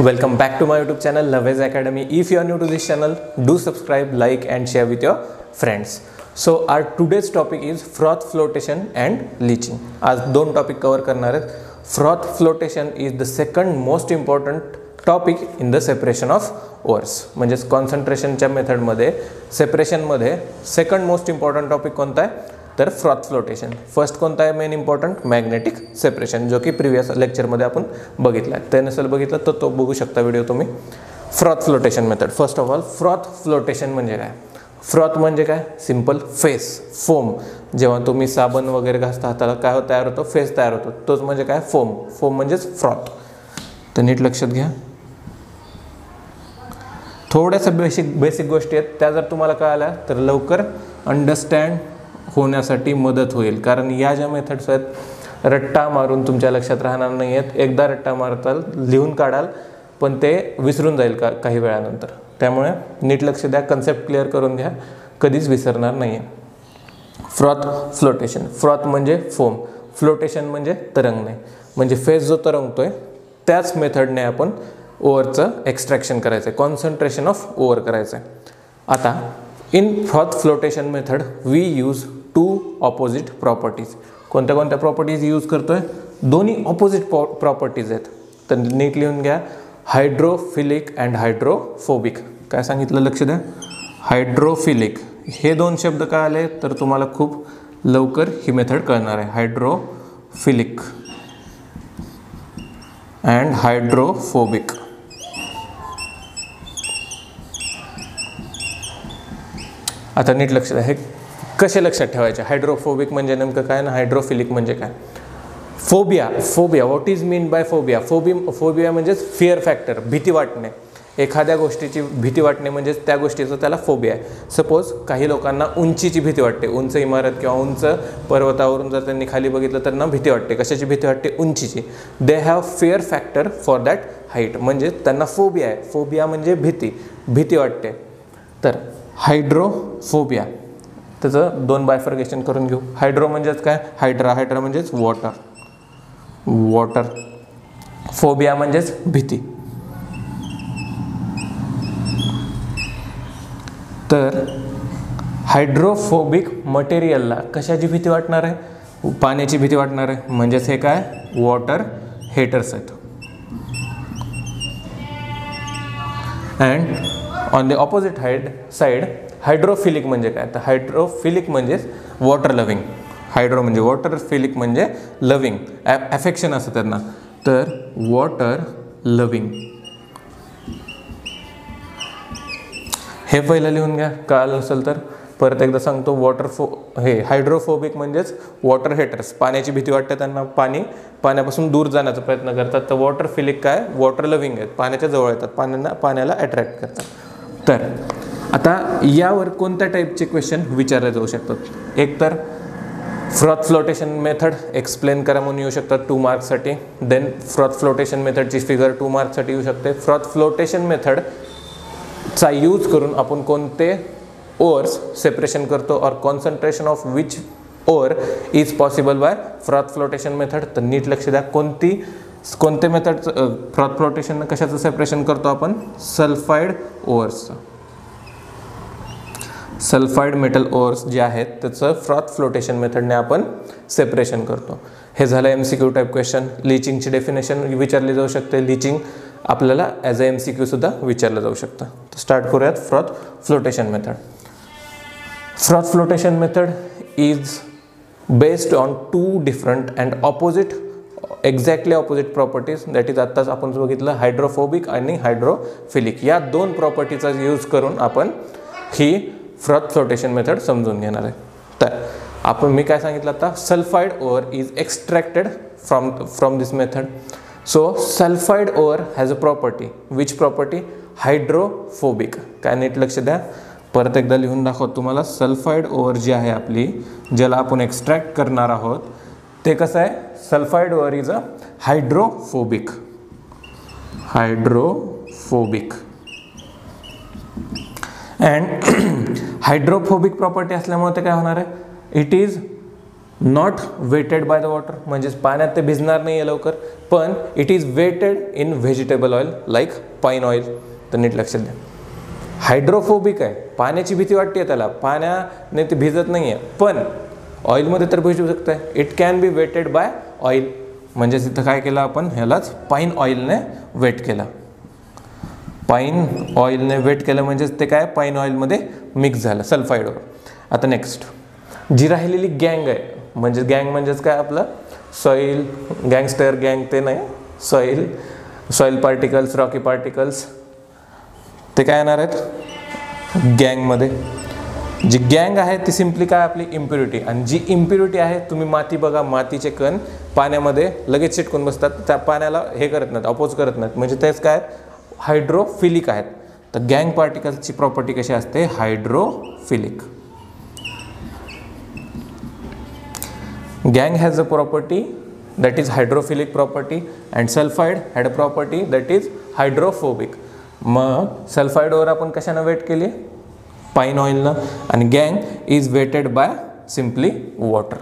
Welcome back to my YouTube channel Lavez Academy. If you are new to this channel, do subscribe, like and share with your friends. So our today's topic is froth flotation and leaching. आज दोन topic cover करणार आहेत. Froth flotation is the second most important topic in the separation of ores. म्हणजे कॉन्सन्ट्रेशनच्या मेथडमध्ये सेपरेशनमध्ये second most important topic कोणता आहे तर froth flotation. First कोणता आहे मेन इम्पॉर्टंट मॅग्नेटिक सेपरेशन, जो की प्रिव्हियस लेक्चरमध्ये आपण बघितला आहे. ते नसेल बघितलं तर तो बघू शकता व्हिडिओ तुम्ही. Froth flotation method. First of all froth flotation म्हणजे काय? फ्रॉथ म्हणजे काय? Simple face foam. जेव्हा तुम्ही साबण वगैरे घासता हाताला काय तयार होतो? फेस तयार होतो. तोच म्हणजे काय? फोम. फोम म्हणजेच फ्रॉथ. तर नीट लक्षात घ्या. थोड्याशा बेसिक गोष्टी आहेत, त्या जर तुम्हाला कळाल्या तर लवकर अंडरस्टँड होण्यासाठी मदत होईल. कारण या ज्या मेथड्स आहेत रट्टा मारून तुमच्या लक्षात राहणार नाही आहेत. एकदा रट्टा मारताल, लिहून काढाल, पण ते विसरून जाईल काही वेळानंतर. त्यामुळे नीट लक्ष द्या, कन्सेप्ट क्लिअर करून घ्या, कधीच विसरणार नाही आहे. Froth flotation. फ्रॉथ म्हणजे फोम, फ्लोटेशन म्हणजे तरंगणे. म्हणजे फेस जो तरंगतोय त्याच मेथडने आपण ओव्हरचं एक्स्ट्रॅक्शन करायचं आहे, कॉन्सन्ट्रेशन ऑफ ओव्हर करायचं आहे. आता in froth flotation method we use two opposite properties. कोणत्या कोणत्या प्रॉपर्टीज यूज करतोय? दोन्ही ऑपोजिट प्रॉपर्टीज आहेत. तर नीट लिहून घ्या. Hydrophilic and hydrophobic. काय सांगितलं लक्ष द्या? हायड्रोफिलिक. हे दोन शब्द काय आले तर तुम्हाला खूप लवकर ही मेथड कळणार आहे. Hydrophilic and hydrophobic. आता नीट लक्ष द्या, हे कसे लक्षात ठेवायचे? हायड्रोफोबिक म्हणजे नेमकं काय ना हायड्रोफिलिक म्हणजे काय? Phobia. Phobia what is mean by phobia? Phobia म्हणजेच फिअर फॅक्टर, भीती वाटणे. एखाद्या गोष्टीची भीती वाटणे म्हणजेच त्या गोष्टीचं त्याला फोबिया आहे. सपोज काही लोकांना उंचीची भीती वाटते. उंच इमारत किंवा उंच पर्वतावरून जर त्यांनी खाली बघितलं तर त्यांना भीती वाटते. कशाची भीती वाटते? उंचीची. They have fear factor for that height. म्हणजे त्यांना फोबिया आहे. फोबिया म्हणजे भीती वाटते. तर हायड्रोफोबिया, त्याचं दोन बायफर्गेशन करून घेऊ. हायड्रो म्हणजेच काय? हायड्रा म्हणजेच वॉटर. फोबिया म्हणजेच भीती. तर हायड्रोफोबिक मटेरियलला कशाची भीती वाटणार आहे? पाण्याची भीती वाटणार आहे. म्हणजेच हे काय? वॉटर हेटर्स आहेत. And on the opposite side hydrophilic म्हणजे काय? तर हायड्रोफिलिक म्हणजेच वॉटर लव्हिंग. हायड्रो म्हणजे वॉटर, फिलिक म्हणजे लव्हिंग, अफेक्शन असतं त्यांना. तर वॉटर लव्हिंग. हे पहिलं लिहून घ्या, कळालं नसेल तर परत एकदा सांगतो. हायड्रोफोबिक म्हणजेच वॉटर हेटर्स. पाण्याची भीती वाटते त्यांना, पाण्यापासून दूर जाण्याचा प्रयत्न करतात. तर वॉटर फिलिक काय? वॉटर लव्हिंग आहेत, पाण्याच्या जवळ येतात, पाण्याला अट्रॅक्ट करतात. तर आता यावर कोणत्या टाईपचे क्वेश्चन विचारले जाऊ शकतात? एक तर फ्रॉथ फ्लोटेशन मेथड एक्सप्लेन करा म्हणून येऊ शकतात 2 मार्क्ससाठी. देन फ्रॉथ फ्लोटेशन मेथडची फिगर 2 मार्क्ससाठी येऊ शकते. फ्रॉथ फ्लोटेशन मेथडचा यूज करून आपण कोणते ओअर्स सेपरेशन करतो और concentration of which ओअर is possible by froth flotation method. तर नीट लक्ष द्या, कोणते मेथड फ्रॉथ फ्लोटेशन कशाचं सेपरेशन करतो आपण? सल्फाइड ओअर्सचं. सल्फाइड मेटल ओअर्स जे आहेत त्याचं फ्रॉथ फ्लोटेशन मेथडने आपण सेपरेशन करतो. हे झालं MCQ टाईप क्वेश्चन. लिचिंगची डेफिनेशन विचारली जाऊ शकते. लिचिंग आपल्याला ॲज अ MCQ सुद्धा विचारलं जाऊ शकतं. तर स्टार्ट करूयात froth flotation method. Froth flotation method is based on 2 different and exactly opposite properties. That is आत्ताच आपण बघितलं हायड्रोफोबिक आणि हायड्रोफिलिक. या 2 प्रॉपर्टीचा यूज करून आपण ही फ्रॉथ फ्लोटेशन मेथड समजून घेणार आहे. तर मी काय सांगितलं आता? Sulphide ore is extracted from this method. So sulphide ओअर has a property. Which property? Hydrophobic. काय? नीट लक्ष द्या, परत एकदा लिहून दाखवतो तुम्हाला. सल्फाइड ओअर जी आहे आपली, ज्याला आपण एक्स्ट्रॅक्ट करणार आहोत, ते कसं आहे? Sulphide ore is a hydrophobic. And hydrophobic property असल्यामुळे ते काय होणार आहे? It is not wetted by the water, म्हणजेच पाण्यात ते भिजणार नाही आहे लवकर, पण it is wetted in vegetable oil like pine oil. तर नीट लक्षात द्या. हायड्रोफोबिक आहे, पाण्याची भीती वाटते त्याला, पाण्याने ते भिजत नाही आहे, पण ऑइलमध्ये तर भिजू शकतं आहे. It can be wetted by oil, म्हणजेच इथं काय केलं आपण, ह्यालाच पाईन ऑइलने वेट केलं. पाईन ऑइलने वेट केलं म्हणजेच ते काय पाईन ऑइलमध्ये मिक्स झालं सल्फाईडवर. आता नेक्स्ट जी राहिलेली गँग आहे, म्हणजे गँग म्हणजेच काय आपलं सॉईल, गँगस्टर गँग ते नाही, सॉईल पार्टिकल्स, रॉकी पार्टिकल्स, ते काय येणार आहेत गँगमध्ये. जी गँग आहे ती सिम्पली काय आपली इम्प्युरिटी, आणि जी इम्प्युरिटी आहे, तुम्ही माती बघा, मातीचे कण पाण्यामध्ये लगेच चिटकून बसतात, त्या पाण्याला हे करत नाहीत, अपोज करत नाहीत, म्हणजे तेच काय हायड्रोफिलिक आहेत. तर गँग पार्टिकल्सची प्रॉपर्टी कशी असते, hydrophilic. Gang has a property that is hydrophilic property and sulfide had a property that is hydrophobic. मग सल्फाईडवर आपण कशानं वेट केली, पाईन ऑइलनं, आणि गँग is wetted by simply water.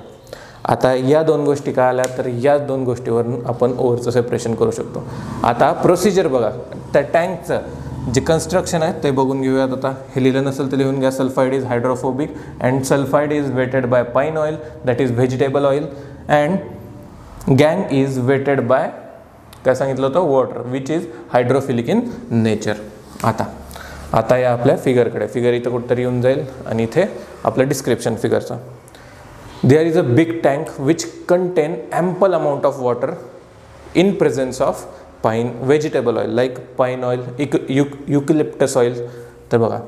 आता या दोन गोष्टी काय आल्या, तर या दोन गोष्टीवरून आपण ओव्हरचं सेपरेशन करू शकतो. आता प्रोसिजर बघा, त्या टँकचं जे कन्स्ट्रक्शन आहे ते बघून घेऊयात. आता हे लिहिलं नसेल तर लिहून घ्या. Sulphide is hydrophobic and sulphide is wetted by pine oil that is vegetable oil, and गँग इज वेटेड बाय काय सांगितलं होतं, water which is hydrophilic in nature. आता या आपल्या फिगरकडे, फिगर इथं कुठंतरी येऊन जाईल, आणि इथे आपलं डिस्क्रिप्शन फिगरचं. There is a big tank which contain ample amount of water in presence of pine vegetable oil like pine oil, eucalyptus oil. तर बघा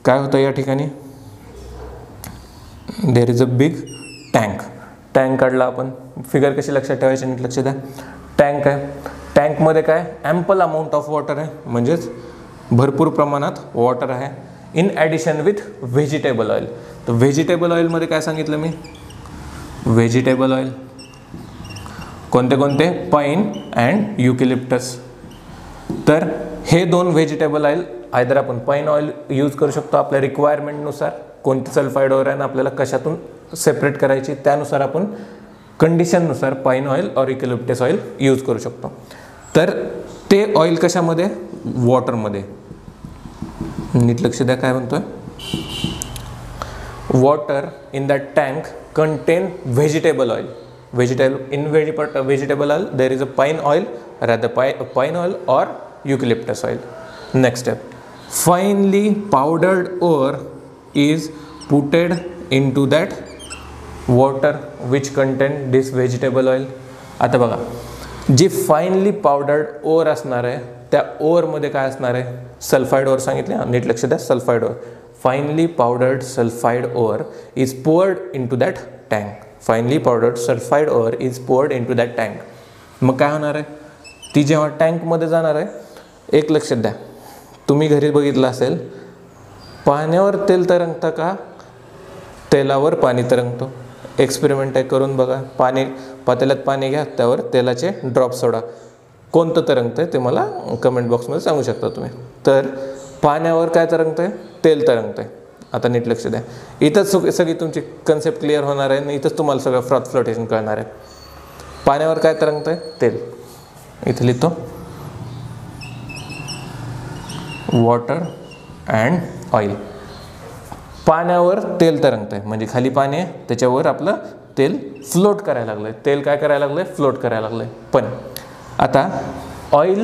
काय होतं या ठिकाणी, there is a big tank काढला आपण. फिगर कशी लक्षात ठेवायची नीट लक्ष द्या. टँक आहे, टँकमध्ये काय ॲम्पल अमाऊंट ऑफ वॉटर आहे, म्हणजेच भरपूर प्रमाणात वॉटर आहे, in addition with vegetable oil. तर व्हेजिटेबल ऑइलमध्ये काय सांगितलं मी, व्हेजिटेबल ऑइल कोणते कोणते, पाईन अँड युकलिप्टस. तर हे दोन व्हेजिटेबल ऑइल आयदर आपण पाईन ऑइल यूज करू शकतो आपल्या रिक्वायरमेंटनुसार, कोणती सल्फाईड ऑइल आहे ना आपल्याला कशातून सेपरेट करायची त्यानुसार आपण कंडिशननुसार पाईन ऑइल और युकलिप्टस ऑइल यूज करू शकतो. तर ते ऑइल कशामध्ये, वॉटरमध्ये. नीट लक्ष द्या काय म्हणतोय, water in that tank content vegetable oil. In vegetable oil there is a pine oil, rather pine oil or eucalyptus oil. Next step, finely powdered ore is putted into that water which contain this vegetable oil. आता बघा, जी finally पावडर्ड or असणार आहे त्या ओरमध्ये काय असणार आहे, sulphide or सांगितले, नीट लक्ष द्या, sulphide ore. Finally powdered sulphide ore is poured into that tank. Finally powdered sulphide ore is poured into that tank. मग काय होणार आहे, ती जेव्हा टँकमध्ये जाणार आहे, एक लक्षात द्या, तुम्ही घरी बघितलं असेल, पाण्यावर तेल तरंगतं का तेलावर पाणी तरंगतो. एक्सपेरिमेंट आहे, करून बघा. पातेल्यात पाणी घ्या, त्यावर तेलाचे ड्रॉप सोडा, कोणतं तरंगतं ते मला कमेंट बॉक्समध्ये सांगू शकता तुम्ही. तर पाण्यावर काय तरंगतं आहे, तेल तरंगतं आहे. आता नीट लक्ष द्या, इथंच सगळी तुमची कन्सेप्ट क्लिअर होणार आहे आणि इथंच तुम्हाला सगळं फ्लोटेशन कळणार आहे. पाण्यावर काय तरंगतं आहे, तेल. इथे लिहितो वॉटर अँड ऑइल. पाण्यावर तेल तरंगतं आहे म्हणजे खाली पाणी आहे, त्याच्यावर आपलं तेल फ्लोट करायला लागलं आहे. तेल काय करायला लागलं आहे, फ्लोट करायला लागलं आहे. पण आता ऑइल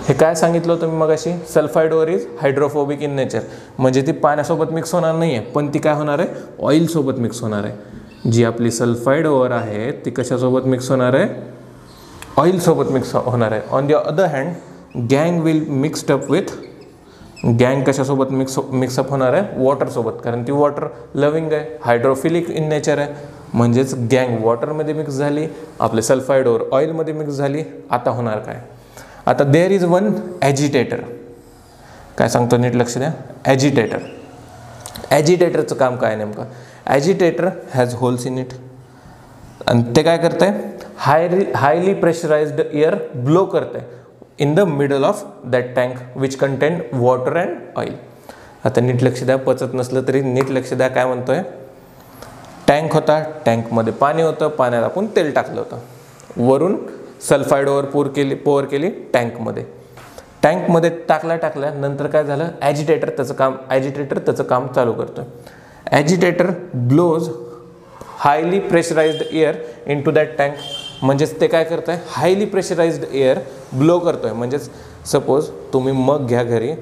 हे काय सांगितलं होतं मी मगाशी, sulphide ore is hydrophobic in nature, म्हणजे ती पाण्यासोबत मिक्स होणार नाही आहे, पण ती काय होणार आहे, ऑइलसोबत मिक्स होणार आहे. जी आपली सल्फाईड ओर आहे ती कशासोबत मिक्स होणार आहे, ऑइलसोबत मिक्स होणार आहे. ऑन द अदर हँड गँग विल मिक्स्ड अप विथ, गँग कशासोबत मिक्सअप होणार आहे, वॉटरसोबत, कारण ती वॉटर लविंग आहे, हायड्रोफिलिक इन नेचर आहे. म्हणजेच गँग वॉटरमध्ये मिक्स झाली, आपले सल्फाईड ओर ऑइलमध्ये मिक्स झाली. आता होणार काय, आता देअर इज वन ॲजिटेटर. काय सांगतो नीट लक्ष द्या, ॲजिटेटर. ॲजिटेटरचं काम काय नेमकं, ॲजिटेटर हॅज होल्स इन इट, आणि ते काय करत आहे, हायली प्रेशराइज्ड एअर ब्लो करत आहे in the middle of that tank which content water and oil. आता नीट लक्ष द्या, पचत नसलं तरी नीट लक्ष द्या काय म्हणतोय, टँक होता, टँकमध्ये पाणी होतं, पाण्यात आपण तेल टाकलं होतं, वरून सल्फाईड ओवर पोअर केली टँकमध्ये. टँकमध्ये टाकल्या नंतर काय झालं, ॲजिटेटर त्याचं काम चालू करतो. Agitator blows highly pressurised air in to that tank. म्हणजेच ते काय करत आहे, हायली प्रेशराइज्ड एअर ब्लो करतो आहे. म्हणजेच सपोज तुम्ही मग घ्या घरी,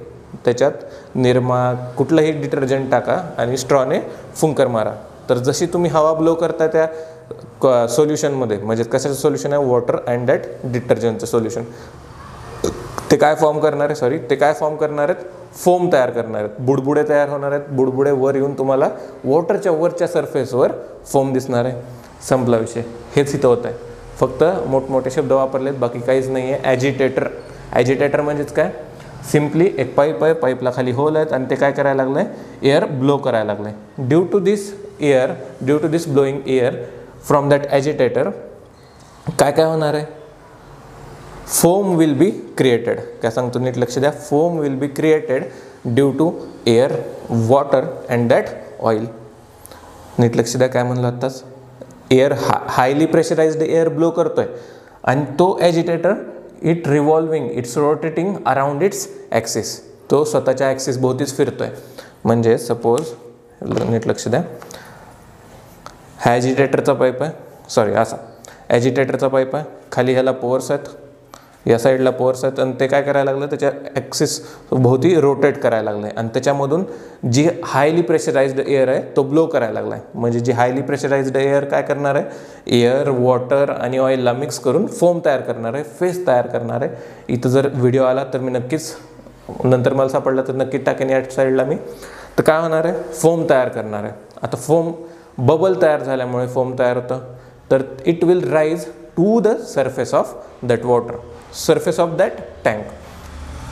त्याच्यात निरमा कुठलंही डिटर्जंट टाका आणि स्ट्रॉने फुंकर मारा, तर जशी तुम्ही हवा ब्लो करता त्या सोल्युशनमध्ये, म्हणजे कशाचं सोल्युशन आहे, वॉटर अँड दॅट डिटर्जंटचं सोल्युशन, ते काय फॉर्म करणार आहेत, फोम तयार करणार आहेत, बुडबुडे तयार होणार आहेत. बुडबुडे वर येऊन तुम्हाला वॉटरच्या वरच्या सरफेसवर फोम दिसणार आहे. संपला विषय. हेच इथं होत आहे. फक्त मोठमोठे शब्द वापरलेत, बाकी काहीच नाही आहे. ॲजिटेटर म्हणजेच काय, सिम्पली एक पाईप आहे, पाईपला खाली होल आहेत आणि ते काय करायला लागलं आहे, एअर ब्लो करायला लागलं आहे. Due to this blowing air from that agitator काय होणार आहे, फोम विल बी क्रिएटेड. काय सांगतो नीट लक्ष द्या, foam will be created due to air, water and that oil. नीट लक्ष द्या काय म्हणलं आत्ताच, air highly pressurised air blow करतोय आणि तो agitator it's rotating around its axis. तो स्वतःच्या ॲक्सिस भोवतीच फिरतोय. म्हणजे सपोज नीट लक्ष द्या, ॲजिटेटरचा पाईप आहे, ॲजिटेटरचा पाईप आहे, खाली ह्याला पोअर्स आहेत, या साईडला पोअर्स आहेत आणि ते काय करायला लागलं, त्याच्या ॲक्सिस भोवती रोटेट करायला लागलं आहे आणि त्याच्यामधून जी हायली प्रेशराइज्ड एअर आहे तो ब्लो करायला लागला आहे. म्हणजे जी हायली प्रेशराइज्ड एअर काय करणार आहे, एअर, वॉटर आणि ऑइलला मिक्स करून फोम तयार करणार आहे, फेस तयार करणार आहे. इथं जर व्हिडिओ आला तर मी नक्कीच, नंतर मला सापडला तर नक्कीच टाकेन या साईडला मी. तर काय होणार आहे, फोम तयार करणार आहे. आता फोम बबल तयार झाल्यामुळे फोम तयार होतं, तर it will rise to the surface of that water, surface of that tank.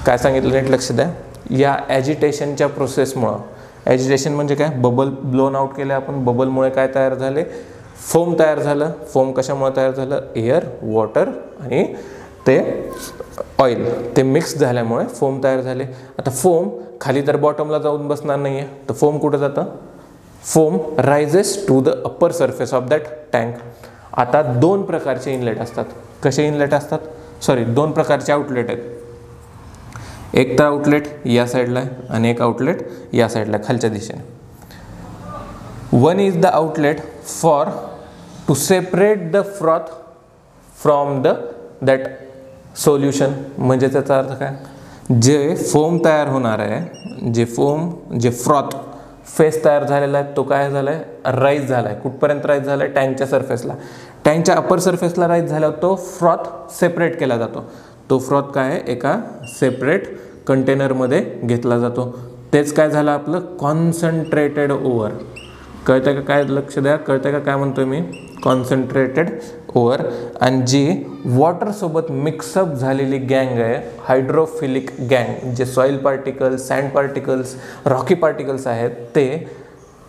काय सांगितलं नीट लक्ष द्या, या ॲजिटेशनच्या प्रोसेसमुळं, ॲजिटेशन म्हणजे काय, बबल ब्लोन आउट केले आपण, बबलमुळे काय तयार झाले, फोम तयार झालं. फोम कशामुळे तयार झालं, एअर, वॉटर आणि ते ऑइल, ते मिक्स झाल्यामुळे फोम तयार झाले. आता फोम खाली तर बॉटमला जाऊन बसणार नाही आहे, तर फोम कुठं जातं, foam rises to the upper surface of that tank. आता दोन प्रकारचे इनलेट असतात. कसे इनलेट असतात, दोन प्रकारचे आउटलेट आहेत. एक तर आउटलेट या साईडला आहे आणि एक आउटलेट या साईडला खालच्या दिशेने. One is the outlet for to separate the froth from that solution. म्हणजे त्याचा अर्थ काय, जे फोम तयार होणार आहे, जे फ्रॉथ फेस तयार झालेला आहे तो काय झाला आहे, राईज झाला आहे. कुठपर्यंत राईज झाला आहे, टँकच्या सरफेसला. टँकच्या अपर सरफेसला राईज झाल्यावर तो फ्रॉथ सेपरेट केला जातो. तो फ्रॉथ काय आहे, एका सेपरेट कंटेनरमध्ये घेतला जातो. तेच काय झालं आपलं, कॉन्सन्ट्रेटेड ओव्हर. कळतं का, काय लक्ष द्या, कळतं का काय म्हणतोय मी, कॉन्सन्ट्रेटेड ओव्हर. आणि जी वॉटरसोबत मिक्सअप झालेली गँग आहे, हायड्रोफिलिक गँग, जे soil particles, sand particles, rocky particles आहेत, ते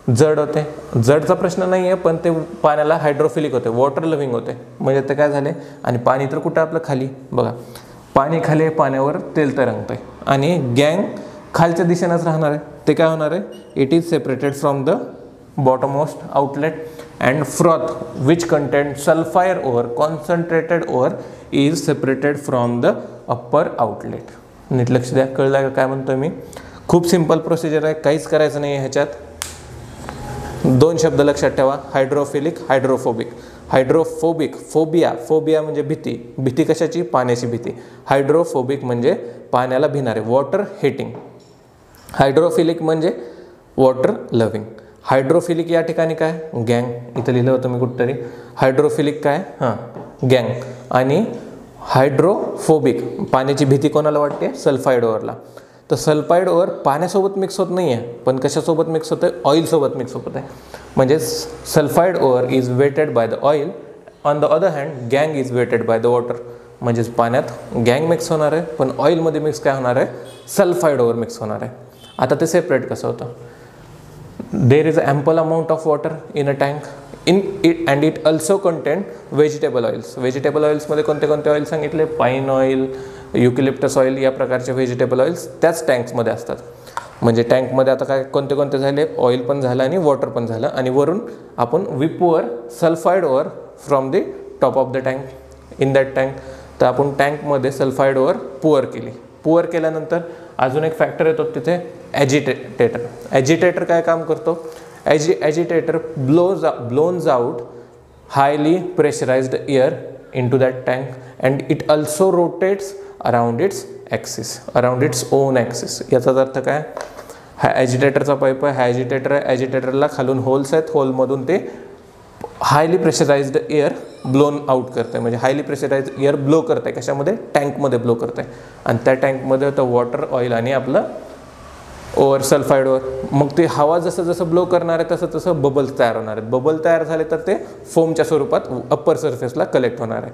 जड होते. जडचा प्रश्न नाही आहे, पण ते पाण्याला हायड्रोफिलिक होते, वॉटर लव्हिंग होते. म्हणजे ते काय झाले, आणि पाणी तर कुठं आपलं खाली, बघा पाणी खाली आहे, पाण्यावर तेल तरंगतं आहे आणि गँग खालच्या दिशेनंच राहणार आहे. ते काय होणार आहे, it is separated from the bottommost outlet and froth which contains sulfide ore, concentrated ore is separated from the upper outlet. नीट लक्ष द्या, कळलं का काय म्हणतोय मी. खूप सिंपल प्रोसिजर आहे, काहीच करायचं नाही आहे ह्याच्यात. दोन शब्द लक्षात ठेवा, हायड्रोफिलिक, हायड्रोफोबिक. हायड्रोफोबिक, फोबिया म्हणजे भीती. भीती कशाची, पाण्याची भीती. हायड्रोफोबिक म्हणजे पाण्याला भिणारे, वॉटर हेटिंग. हायड्रोफिलिक म्हणजे वॉटर लव्हिंग. हायड्रोफिलिक या ठिकाणी काय, गँग, इथं लिहिलं होतं मी कुठंतरी. हायड्रोफिलिक काय, गँग. आणि हायड्रोफोबिक, पाण्याची भीती कोणाला वाटते, सल्फाईड ओव्हरला. तर सल्फाईड ओव्हर पाण्यासोबत मिक्स होत नाही आहे, पण कशासोबत मिक्स होतं आहे, ऑइलसोबत मिक्स होत आहे. म्हणजे sulphide ore is wetted by the oil, on the other hand गँग is wetted by the water. म्हणजेच पाण्यात गँग मिक्स होणार आहे, पण ऑइलमध्ये मिक्स काय होणार आहे, सल्फाईड ओव्हर मिक्स होणार आहे. आता ते सेपरेट कसं होतं, there is ample amount of water in a tank and it also contain vegetable oils. Vegetable oils मध्ये कोणते कोणते ऑइल सांगितले, पाईन ऑइल, युकॅलिप्टस ऑइल, या प्रकारचे व्हेजिटेबल ऑइल्स त्याच टँक्समध्ये असतात. म्हणजे टँकमध्ये आता काय कोणते कोणते झाले, ऑइल पण झालं आणि वॉटर पण झालं, आणि वरून आपण we pour sulphide ore from the top of the tank in that tank. तर आपण टँकमध्ये सल्फाईड ओअर पुअर केली. पुअर केल्यानंतर अजून एक फॅक्टर येतो तिथे, ॲजिटेटर. ॲजिटेटर काय काम करतो, agitator blows out highly pressurised air into that tank and it also rotates around its axis, around its own axis. याचा अर्थ काय, हा ॲजिटेटरचा पाईप आहे, हा ॲजिटेटर आहे, ॲजिटेटरला खालून होल्स आहेत, होलमधून ते highly pressurised air blown out करत आहे, म्हणजे हायली प्रेशराइज्ड एअर ब्लो करत आहे. कशामध्ये, टँकमध्ये ब्लो करत आहे. आणि त्या टँकमध्ये तर वॉटर, ऑइल आणि आपलं ओवर सल्फाईड ओवर. मग ते हवा जसं जसं ब्लो करणार आहे तसं तसं बबल्स तयार होणार आहेत. बबल तयार झाले तर ते फोमच्या स्वरूपात अप्पर सरफेसला कलेक्ट होणार आहे.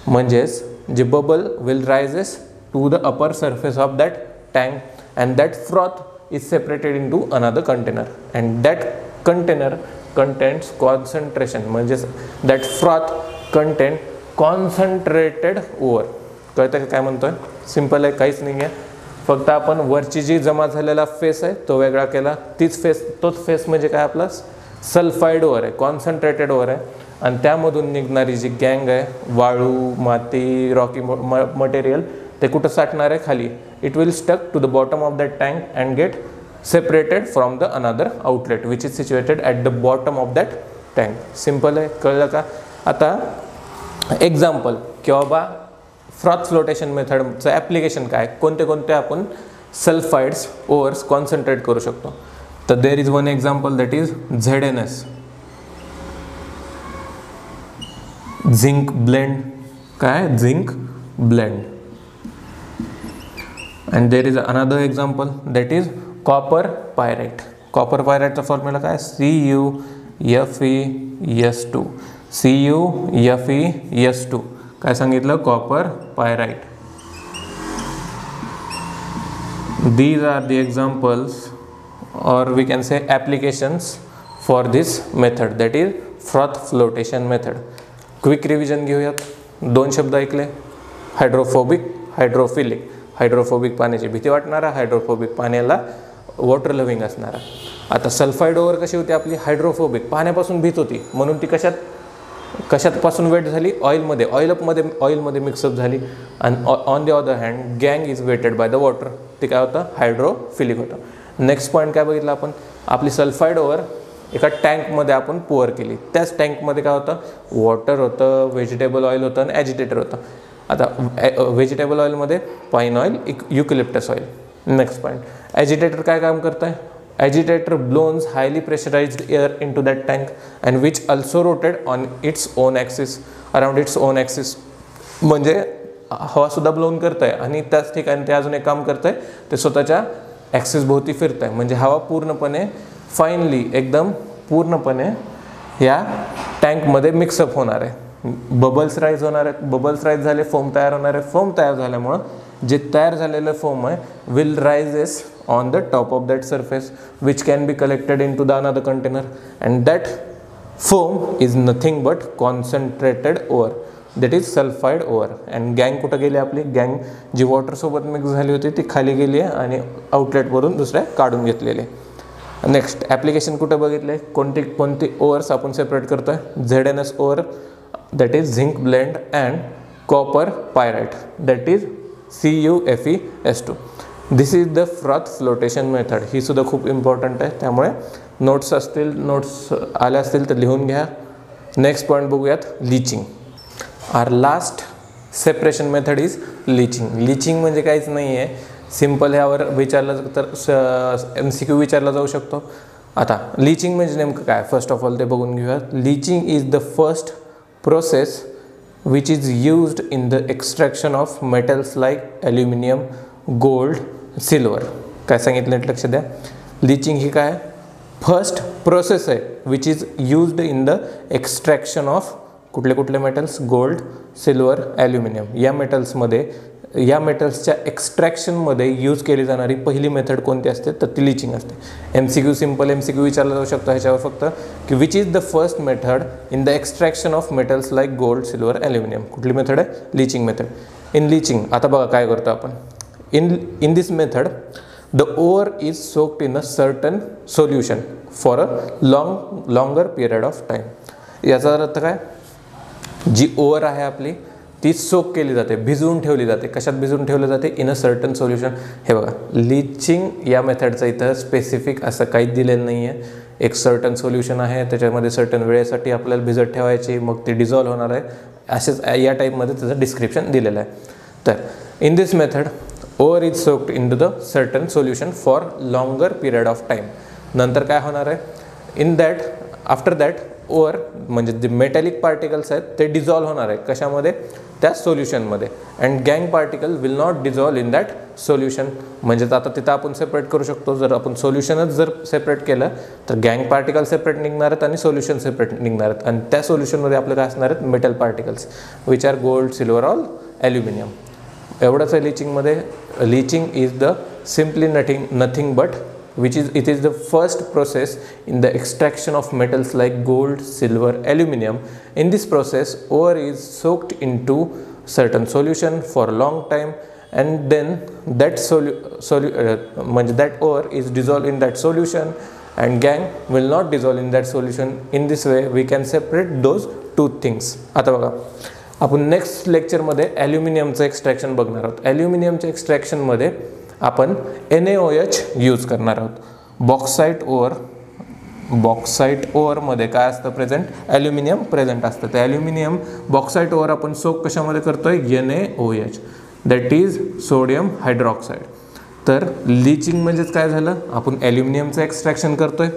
म्हणजेच जे bubble will rises to the upper surface of that tank and that froth is separated in to another container and that container contents concentration. म्हणजेच that froth content concentrated ore. कळतं काय म्हणतोय, simple आहे, काहीच नाही आहे. फक्त आपण वरची जी जमा झालेला फेस आहे तो वेगळा केला, तोच फेस म्हणजे काय आपला सल्फाईड ओवर आहे, कॉन्सन्ट्रेटेड ओवर आहे. आणि त्यामधून निघणारी जी गँग आहे, वाळू, माती, रॉकी मटेरियल, ते कुठं साठणार आहे, खाली. It will stuck to the bottom of that tank and get separated from the another outlet which is situated at the bottom of that tank. Simple आहे, कळलं का. आता एक्झाम्पल की बाबा फ्रॉथ फ्लोटेशन मेथडचं ॲप्लिकेशन काय, कोणते कोणते आपण सल्फाइड्स ओव्हर्स कॉन्सन्ट्रेट करू शकतो. तर there is one example that is ZNS, zinc blende. काय, zinc blende. And there is another example that is copper pyrite. Copper पायराइटचा फॉर्म्युला काय, CuFeS2. CuFeS2 काय सांगितलं, copper pyrite. These are the examples or we can say applications for this method, that is froth flotation method. Quick revision घेऊयात. 2 शब्द ऐकले, hydrophobic, hydrophilic. Hydrophobic पाण्याची भीती वाटणारा, हायड्रोफोबिक पाण्याला वॉटर लव्हिंग असणारा. आता सल्फाईड ओव्हर कशी होती आपली, हायड्रोफोबिक, पाण्यापासून भीत होती, म्हणून ती कशापासून वेट झाली, ऑइलमध्ये मिक्सअप झाली. आणि ऑन द अदर हँड गँग is wetted by the water, ते काय होतं, हायड्रोफिलिक होतं. नेक्स्ट पॉईंट काय बघितलं आपण, आपली सल्फाईड ओव्हर एका टँकमध्ये आपण पुअर केली. त्याच टँकमध्ये काय होतं, वॉटर होतं, व्हेजिटेबल ऑइल होतं आणि ॲजिटेटर होतं. आता व्हेजिटेबल ऑइलमध्ये pine oil, eucalyptus oil. Next point, agitator काय काम करतं आहे, agitator blows highly pressurized air into that tank and which also rotate on its own axis, around its own axis. म्हणजे हवा सुद्धा ब्लोन करत आहे आणि त्याच ठिकाणी ते अजून एक काम करत आहे, ते स्वतःच्या ॲक्सिस भोवती फिरत आहे. म्हणजे हवा पूर्णपणे फाईनली, एकदम पूर्णपणे या टँकमध्ये मिक्सअप होणार आहे. बबल्स राईज होणार आहेत, बबल्स राईज झाले, फोम तयार होणार आहे. फोम तयार झाल्यामुळं जे तयार झालेलं फोम आहे will rises on the top of that surface which can be collected into the another container and that foam is nothing but concentrated ore, that is sulfide ore. and gang कुठं गेली आपली, गँग जी water सोबत mix झाली होती ती खाली गेली आहे आणि आउटलेटवरून दुसऱ्या काढून घेतलेले. नेक्स्ट ॲप्लिकेशन कुठं बघितले, कोणती ओव्हर्स आपण सेपरेट करतोय, ZNS ore that is zinc blende and copper pyrite that is CuFeS2. This is the froth flotation method. ही सुद्धा खूप इम्पॉर्टंट आहे, त्यामुळे नोट्स आल्या असतील तर लिहून घ्या. नेक्स्ट पॉईंट बघूयात, leaching. Our last separation method is leaching. Leaching म्हणजे काहीच नाही आहे, सिम्पल ह्यावर विचारलं तर MCQ विचारला जाऊ शकतो. आता लिचिंग म्हणजे नेमकं काय, फर्स्ट ऑफ ऑल ते बघून घेऊयात. Leaching is the first process which is used in the extraction of metals like aluminum, gold, silver. काय सांगितलं लक्ष द्या, लिचिंग ही काय फर्स्ट प्रोसेस आहे which is used in the extraction of कुठले मेटल्स, गोल्ड, सिल्वर, ॲल्युमिनियम. या मेटल्सच्या एक्स्ट्रॅक्शनमध्ये use केली जाणारी पहिली मेथड कोणती असते, तर ती लिचिंग असते. MCQ सिम्पल MCQ विचारला जाऊ शकतो ह्याच्यावर फक्त, की which is the first method in the extraction of metals like gold, silver, aluminium. कुठली मेथड आहे, लिचिंग मेथड. इन लिचिंग आता बघा काय करतो आपण, in this method the ओअर is soaked in a certain solution for a longer period of time. याचा अर्थ काय, जी ओअर आहे आपली ती सोक केली जाते, भिजवून ठेवली जाते. कशात भिजवून ठेवली जाते? In a certain solution. हे बघा, लीचिंग या मेथडचं इथं स्पेसिफिक असं काहीच दिलेलं नाही आहे. एक सर्टन सोल्युशन आहे, त्याच्यामध्ये सर्टन वेळेसाठी आपल्याला भिजत ठेवायची, मग ती डिझॉल्व्ह होणार आहे, असेच या टाईपमध्ये त्याचं डिस्क्रिप्शन दिलेलं आहे. तर in this method ore is soaked in to the certain solution for longer period of time. नंतर काय होणार आहे, in that after that ore म्हणजे जे मेटॅलिक पार्टिकल्स आहेत ते डिझॉल्व्ह होणार आहे. कशामध्ये? त्या सोल्युशनमध्ये. अँड गँग particle will not dissolve in that solution. म्हणजेच आता तिथं आपण सेपरेट करू शकतो. जर आपण सोल्युशनच जर सेपरेट केलं तर गँग पार्टिकल सेपरेट निघणार आहेत आणि सोल्युशन सेपरेट निघणार आहेत. आणि त्या सोल्युशनमध्ये आपलं काय असणार आहेत? Metal particles which are gold, silver or aluminium. एवढंच आहे लीचिंगमध्ये. Leaching is the simply nothing but it is the first process in the extraction of metals like gold, silver, aluminum. In this process, ore is soaked into certain solution for a long time, and then that that ore is dissolved in that solution, and gang will not dissolve in that solution. In this way, we can separate those two things. आता बघा, आपण next लेक्चरमध्ये ॲल्युमिनियमचं extraction बघणार आहोत. ॲल्युमिनियमच्या एक्स्ट्रॅक्शनमध्ये आपण NaOH use करणार आहोत. Bauxite ओअरमध्ये काय असतं प्रेझेंट? ॲल्युमिनियम प्रेझेंट असतं. तर ॲल्युमिनियम बॉक्साईट ओअर आपण सोक कशामध्ये करतोय? NaOH, that is sodium hydroxide. तर लीचिंग म्हणजेच काय झालं, आपण ॲल्युमिनियमचं एक्स्ट्रॅक्शन करतोय.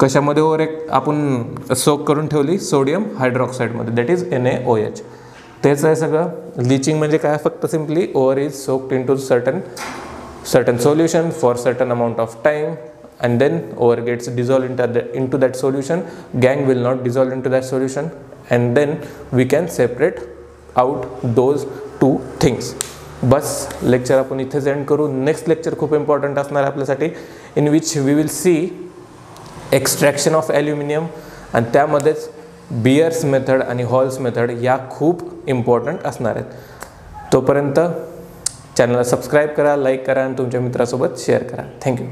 कशामध्ये ओअर आपण सोक करून ठेवली? सोडियम हायड्रॉक्साईडमध्ये, दॅट इज NaOH. तेच आहे सगळं. लीचिंग म्हणजे काय? फक्त simply ore is soaked in to certain solution for certain amount of time, and then ore gets dissolved into that solution. Gang will not dissolve into that solution, and then we can separate out those two things. Bus lecture आपण इथेच end करू. Next lecture खूप important असणार आहे आपल्यासाठी, in which we will see extraction of aluminium, आणि त्यामध्येच Bayer's method आणि हॉल्स मेथड या खूप इम्पॉर्टंट असणार आहेत. तोपर्यंत चॅनलला सबस्क्राईब करा, लाईक करा आणि तुमच्या मित्रासोबत शेअर करा. थँक्यू.